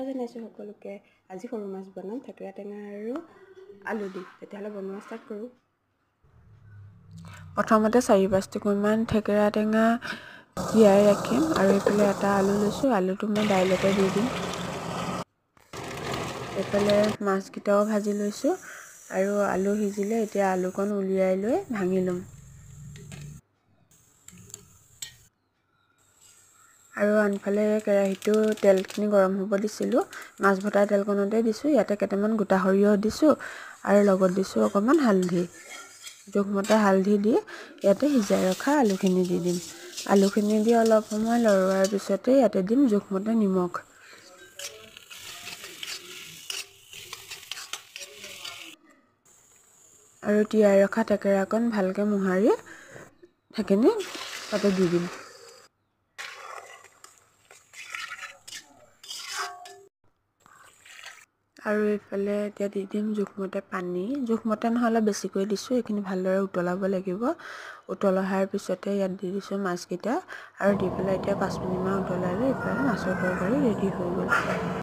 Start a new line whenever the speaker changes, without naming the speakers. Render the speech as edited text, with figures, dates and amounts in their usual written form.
জনাইছোঁ সকলোকে আজি সৰু মাছ বনাম থেকেৰা টেঙা আৰু আলু দি। তেতিয়াহ'লে বনোৱা ষ্টাৰ্ট কৰোঁ। প্ৰথমতে 4-5 টুকুৰমান থেকেৰা টেঙা তিয়াই ৰাখিম আৰু এইফালে এটা আলু লৈছোঁ। আলুটো মই দাইলতে দি দিম। এইফালে মাছকেইটাও ভাজি লৈছোঁ আৰু আলু সিজিলে এতিয়া আলুকণ উলিয়াই লৈ ভাঙি ল'ম। আৰু আনফালে কেৰাহীটো তেলখিনি গৰম হ'ব দিছিলোঁ। মাছ ভজাৰ তেলকণতে দিছোঁ। ইয়াতে কেইটামান গোটা সৰিয়হ দিছোঁ আৰু লগত দিছোঁ অকণমান হালধি। জোখমতে হালধি দি ইয়াতে সিজাই ৰখা আলুখিনি দি দিম। আলুখিনি দি অলপ সময় লৰোৱাৰ পিছতে ইয়াতে দিম জোখমতে নিমখ। আৰু তিয়াই ৰখা থেকেৰাকণ ভালকৈ মোহাৰি সেইখিনি তাতে দি দিম। আৰু এইফালে এতিয়া দি দিম জোখমতে পানী। জোখমতে নহ'লে বেছিকৈ দিছোঁ। এইখিনি ভালদৰে উতলাব লাগিব। উতল অহাৰ পিছতে ইয়াত দি দিছোঁ মাছকেইটা আৰু দি পেলাই এতিয়া 5 মিনিটমান উতলাই লৈ এইফালে মাছৰ তৰকাৰী ৰেডি হৈ গ'ল।